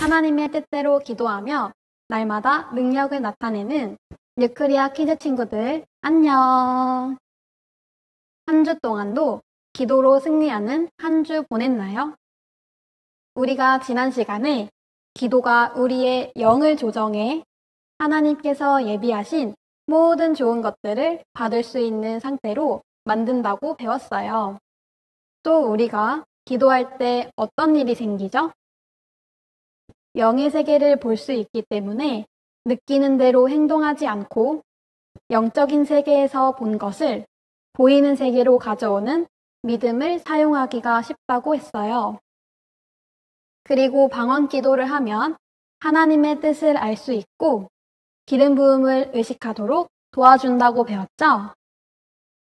하나님의 뜻대로 기도하며 날마다 능력을 나타내는 뉴크리아 키즈 친구들, 안녕! 한 주 동안도 기도로 승리하는 한 주 보냈나요? 우리가 지난 시간에 기도가 우리의 영을 조정해 하나님께서 예비하신 모든 좋은 것들을 받을 수 있는 상태로 만든다고 배웠어요. 또 우리가 기도할 때 어떤 일이 생기죠? 영의 세계를 볼 수 있기 때문에 느끼는 대로 행동하지 않고 영적인 세계에서 본 것을 보이는 세계로 가져오는 믿음을 사용하기가 쉽다고 했어요. 그리고 방언 기도를 하면 하나님의 뜻을 알 수 있고 기름 부음을 의식하도록 도와준다고 배웠죠?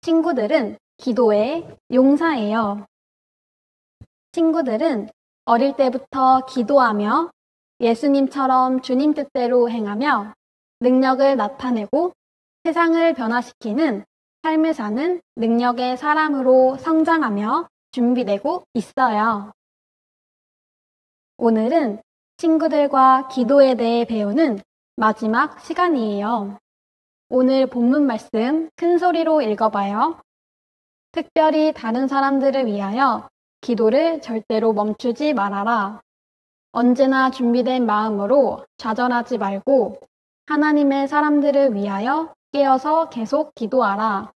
친구들은 기도의 용사예요. 친구들은 어릴 때부터 기도하며 예수님처럼 주님 뜻대로 행하며 능력을 나타내고 세상을 변화시키는 삶을 사는 능력의 사람으로 성장하며 준비되고 있어요. 오늘은 친구들과 기도에 대해 배우는 마지막 시간이에요. 오늘 본문 말씀 큰 소리로 읽어봐요. 특별히 다른 사람들을 위하여 기도를 절대로 멈추지 말아라. 언제나 준비된 마음으로 좌절하지 말고 하나님의 사람들을 위하여 깨어서 계속 기도하라.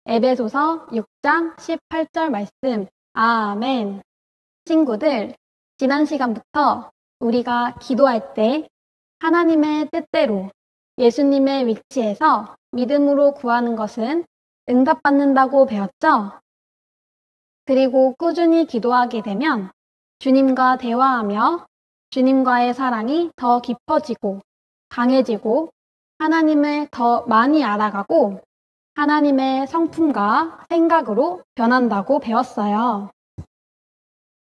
에베소서 6장 18절 말씀. 아멘. 친구들, 지난 시간부터 우리가 기도할 때 하나님의 뜻대로 예수님의 위치에서 믿음으로 구하는 것은 응답받는다고 배웠죠? 그리고 꾸준히 기도하게 되면 주님과 대화하며 주님과의 사랑이 더 깊어지고 강해지고 하나님을 더 많이 알아가고 하나님의 성품과 생각으로 변한다고 배웠어요.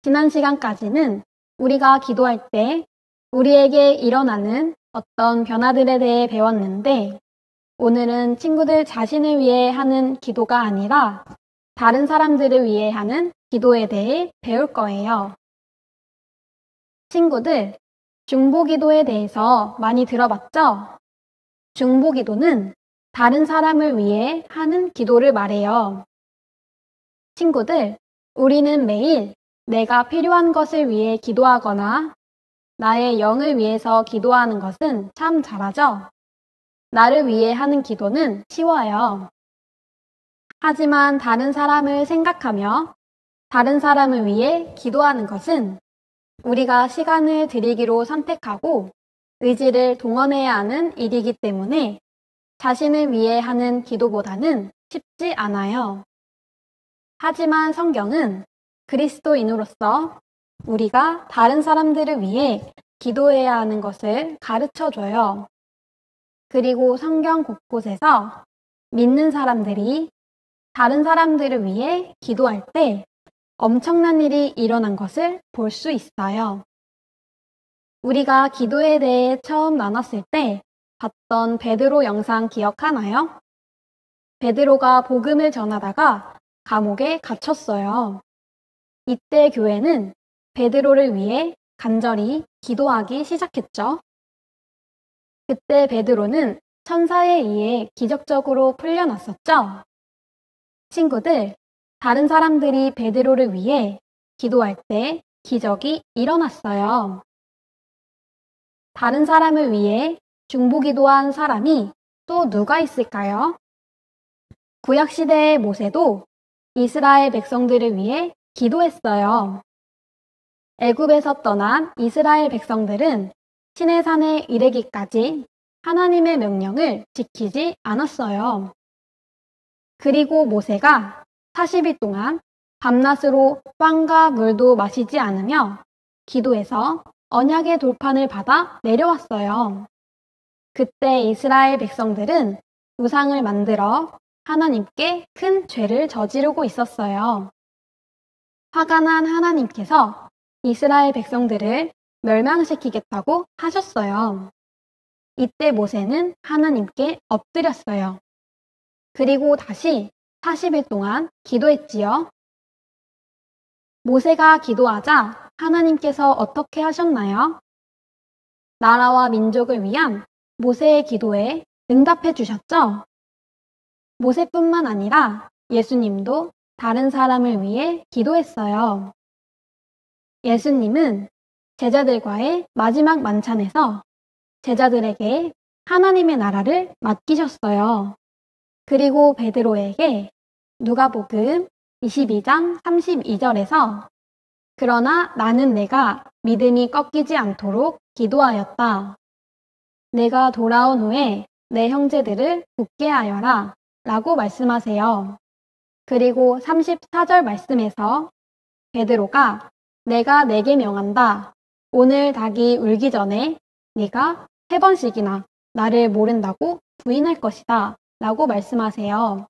지난 시간까지는 우리가 기도할 때 우리에게 일어나는 어떤 변화들에 대해 배웠는데 오늘은 친구들 자신을 위해 하는 기도가 아니라 다른 사람들을 위해 하는 기도에 대해 배울 거예요. 친구들, 중보기도에 대해서 많이 들어봤죠? 중보기도는 다른 사람을 위해 하는 기도를 말해요. 친구들, 우리는 매일 내가 필요한 것을 위해 기도하거나 나의 영을 위해서 기도하는 것은 참 잘하죠? 나를 위해 하는 기도는 쉬워요. 하지만 다른 사람을 생각하며 다른 사람을 위해 기도하는 것은 우리가 시간을 들이기로 선택하고 의지를 동원해야 하는 일이기 때문에 자신을 위해 하는 기도보다는 쉽지 않아요. 하지만 성경은 그리스도인으로서 우리가 다른 사람들을 위해 기도해야 하는 것을 가르쳐줘요. 그리고 성경 곳곳에서 믿는 사람들이 다른 사람들을 위해 기도할 때 엄청난 일이 일어난 것을 볼 수 있어요. 우리가 기도에 대해 처음 나눴을 때 봤던 베드로 영상 기억하나요? 베드로가 복음을 전하다가 감옥에 갇혔어요. 이때 교회는 베드로를 위해 간절히 기도하기 시작했죠. 그때 베드로는 천사에 의해 기적적으로 풀려났었죠. 친구들, 다른 사람들이 베드로를 위해 기도할 때 기적이 일어났어요. 다른 사람을 위해 중보기도한 사람이 또 누가 있을까요? 구약시대의 모세도 이스라엘 백성들을 위해 기도했어요. 애굽에서 떠난 이스라엘 백성들은 시내산에 이르기까지 하나님의 명령을 지키지 않았어요. 그리고 모세가 40일 동안 밤낮으로 빵과 물도 마시지 않으며 기도해서 언약의 돌판을 받아 내려왔어요. 그때 이스라엘 백성들은 우상을 만들어 하나님께 큰 죄를 저지르고 있었어요. 화가 난 하나님께서 이스라엘 백성들을 멸망시키겠다고 하셨어요. 이때 모세는 하나님께 엎드렸어요. 그리고 다시 40일 동안 기도했지요. 모세가 기도하자 하나님께서 어떻게 하셨나요? 나라와 민족을 위한 모세의 기도에 응답해 주셨죠? 모세뿐만 아니라 예수님도 다른 사람을 위해 기도했어요. 예수님은 제자들과의 마지막 만찬에서 제자들에게 하나님의 나라를 맡기셨어요. 그리고 베드로에게 누가복음 22장 32절에서 그러나 나는 내가 믿음이 꺾이지 않도록 기도하였다. 내가 돌아온 후에 내 형제들을 굳게 하여라 라고 말씀하세요. 그리고 34절 말씀에서 베드로가 내가 네게 명한다. 오늘 닭이 울기 전에 네가 3번씩이나 나를 모른다고 부인할 것이다 라고 말씀하세요.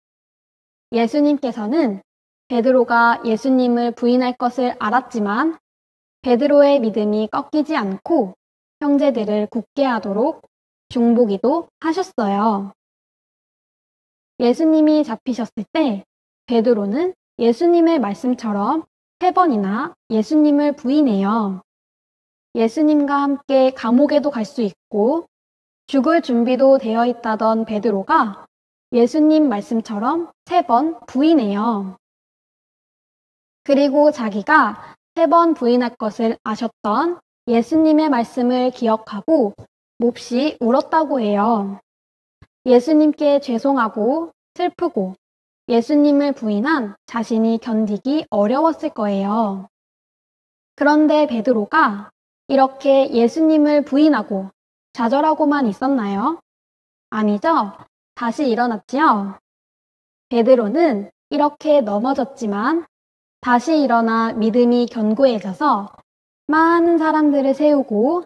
예수님께서는 베드로가 예수님을 부인할 것을 알았지만 베드로의 믿음이 꺾이지 않고 형제들을 굳게 하도록 중보기도 하셨어요. 예수님이 잡히셨을 때 베드로는 예수님의 말씀처럼 3번이나 예수님을 부인해요. 예수님과 함께 감옥에도 갈 수 있고 죽을 준비도 되어 있다던 베드로가 예수님 말씀처럼 3번 부인해요. 그리고 자기가 3번 부인할 것을 아셨던 예수님의 말씀을 기억하고 몹시 울었다고 해요. 예수님께 죄송하고 슬프고 예수님을 부인한 자신이 견디기 어려웠을 거예요. 그런데 베드로가 이렇게 예수님을 부인하고 좌절하고만 있었나요? 아니죠. 다시 일어났지요. 베드로는 이렇게 넘어졌지만 다시 일어나 믿음이 견고해져서 많은 사람들을 세우고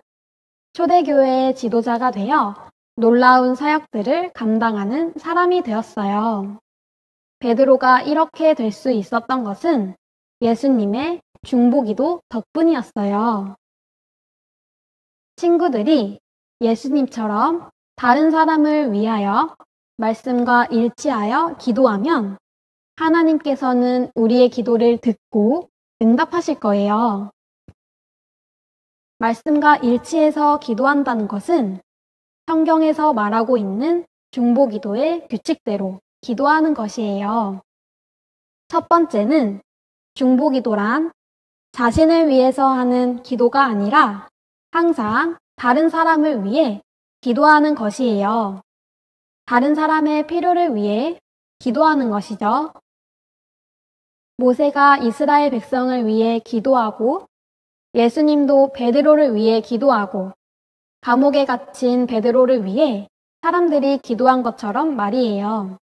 초대교회의 지도자가 되어 놀라운 사역들을 감당하는 사람이 되었어요. 베드로가 이렇게 될 수 있었던 것은 예수님의 중보기도 덕분이었어요. 친구들이 예수님처럼 다른 사람을 위하여 말씀과 일치하여 기도하면 하나님께서는 우리의 기도를 듣고 응답하실 거예요. 말씀과 일치해서 기도한다는 것은 성경에서 말하고 있는 중보기도의 규칙대로 기도하는 것이에요. 첫 번째는 중보기도란 자신을 위해서 하는 기도가 아니라 항상 다른 사람을 위해 기도하는 것이에요. 다른 사람의 필요를 위해 기도하는 것이죠. 모세가 이스라엘 백성을 위해 기도하고 예수님도 베드로를 위해 기도하고 감옥에 갇힌 베드로를 위해 사람들이 기도한 것처럼 말이에요.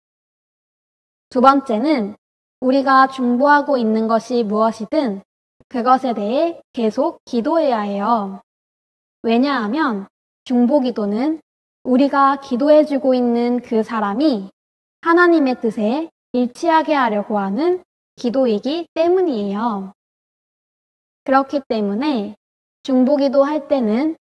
두 번째는 우리가 중보하고 있는 것이 무엇이든 그것에 대해 계속 기도해야 해요. 왜냐하면 중보기도는 우리가 기도해주고 있는 그 사람이 하나님의 뜻에 일치하게 하려고 하는 기도이기 때문이에요. 그렇기 때문에 중보기도 할 때는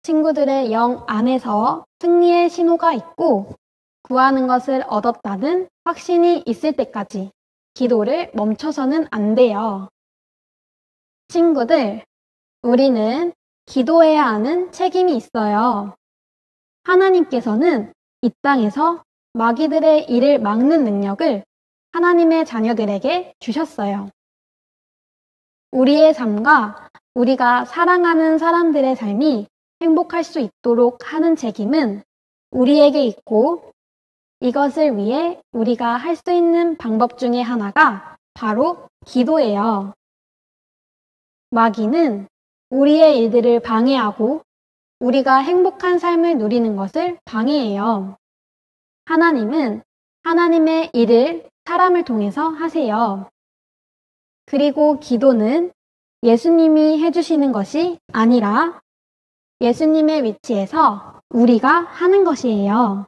친구들의 영 안에서 승리의 신호가 있고 구하는 것을 얻었다는 확신이 있을 때까지 기도를 멈춰서는 안 돼요. 친구들, 우리는 기도해야 하는 책임이 있어요. 하나님께서는 이 땅에서 마귀들의 일을 막는 능력을 하나님의 자녀들에게 주셨어요. 우리의 삶과 우리가 사랑하는 사람들의 삶이 행복할 수 있도록 하는 책임은 우리에게 있고 이것을 위해 우리가 할 수 있는 방법 중에 하나가 바로 기도예요. 마귀는 우리의 일들을 방해하고 우리가 행복한 삶을 누리는 것을 방해해요. 하나님은 하나님의 일을 사람을 통해서 하세요. 그리고 기도는 예수님이 해주시는 것이 아니라 예수님의 위치에서 우리가 하는 것이에요.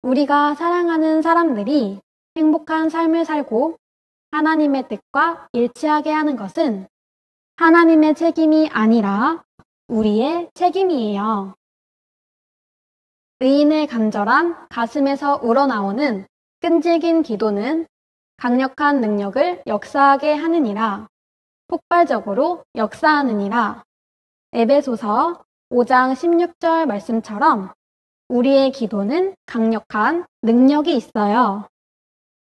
우리가 사랑하는 사람들이 행복한 삶을 살고 하나님의 뜻과 일치하게 하는 것은 하나님의 책임이 아니라 우리의 책임이에요. 의인의 간절한 가슴에서 우러나오는 끈질긴 기도는 강력한 능력을 역사하게 하느니라, 폭발적으로 역사하느니라. 에베소서 5장 16절 말씀처럼 우리의 기도는 강력한 능력이 있어요.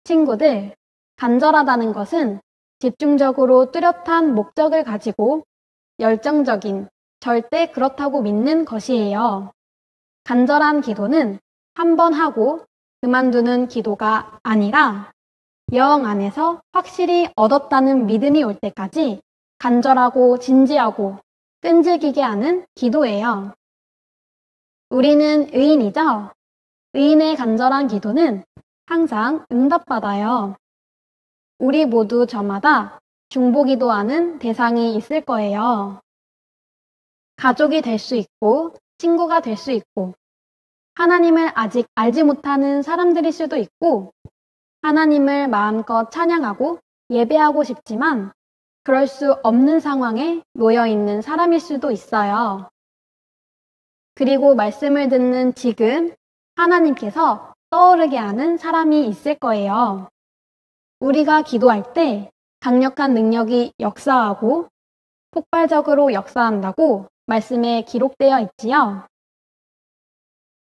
친구들, 간절하다는 것은 집중적으로 뚜렷한 목적을 가지고 열정적인, 절대 그렇다고 믿는 것이에요. 간절한 기도는 한 번 하고 그만두는 기도가 아니라 영 안에서 확실히 얻었다는 믿음이 올 때까지 간절하고 진지하고 끈질기게 하는 기도예요. 우리는 의인이죠? 의인의 간절한 기도는 항상 응답받아요. 우리 모두 저마다 중보기도하는 대상이 있을 거예요. 가족이 될 수 있고, 친구가 될 수 있고, 하나님을 아직 알지 못하는 사람들일 수도 있고, 하나님을 마음껏 찬양하고 예배하고 싶지만 그럴 수 없는 상황에 놓여 있는 사람일 수도 있어요. 그리고 말씀을 듣는 지금 하나님께서 떠오르게 하는 사람이 있을 거예요. 우리가 기도할 때 강력한 능력이 역사하고 폭발적으로 역사한다고 말씀에 기록되어 있지요.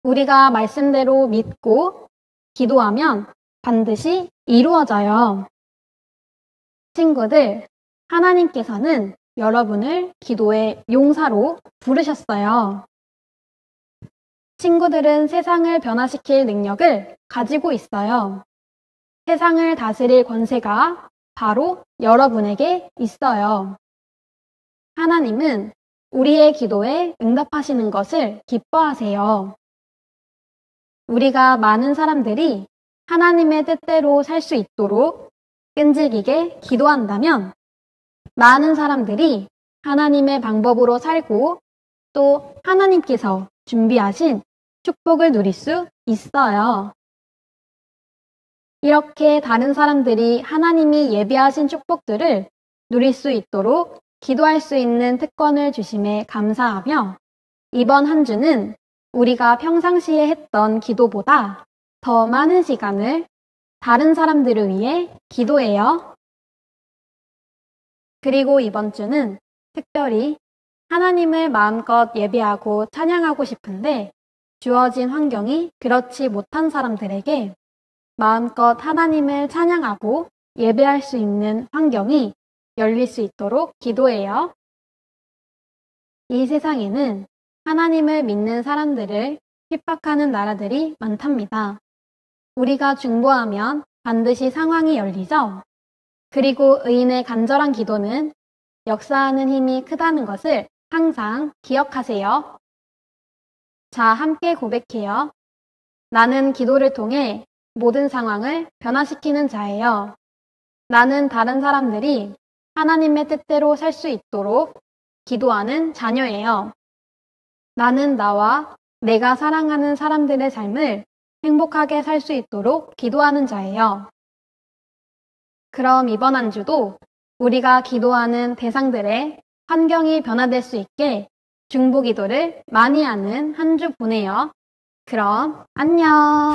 우리가 말씀대로 믿고 기도하면 반드시 이루어져요. 친구들, 하나님께서는 여러분을 기도의 용사로 부르셨어요. 친구들은 세상을 변화시킬 능력을 가지고 있어요. 세상을 다스릴 권세가 바로 여러분에게 있어요. 하나님은 우리의 기도에 응답하시는 것을 기뻐하세요. 우리가 많은 사람들이 하나님의 뜻대로 살 수 있도록 끈질기게 기도한다면 많은 사람들이 하나님의 방법으로 살고 또 하나님께서 준비하신 축복을 누릴 수 있어요. 이렇게 다른 사람들이 하나님이 예비하신 축복들을 누릴 수 있도록 기도할 수 있는 특권을 주심에 감사하며 이번 한 주는 우리가 평상시에 했던 기도보다 더 많은 시간을 다른 사람들을 위해 기도해요. 그리고 이번 주는 특별히 하나님을 마음껏 예배하고 찬양하고 싶은데 주어진 환경이 그렇지 못한 사람들에게 마음껏 하나님을 찬양하고 예배할 수 있는 환경이 열릴 수 있도록 기도해요. 이 세상에는 하나님을 믿는 사람들을 핍박하는 나라들이 많답니다. 우리가 중보하면 반드시 상황이 열리죠. 그리고 의인의 간절한 기도는 역사하는 힘이 크다는 것을 항상 기억하세요. 자, 함께 고백해요. 나는 기도를 통해 모든 상황을 변화시키는 자예요. 나는 다른 사람들이 하나님의 뜻대로 살 수 있도록 기도하는 자녀예요. 나는 나와 내가 사랑하는 사람들의 삶을 행복하게 살 수 있도록 기도하는 자예요. 그럼 이번 한 주도 우리가 기도하는 대상들의 환경이 변화될 수 있게 중보 기도를 많이 하는 한 주 보내요. 그럼 안녕.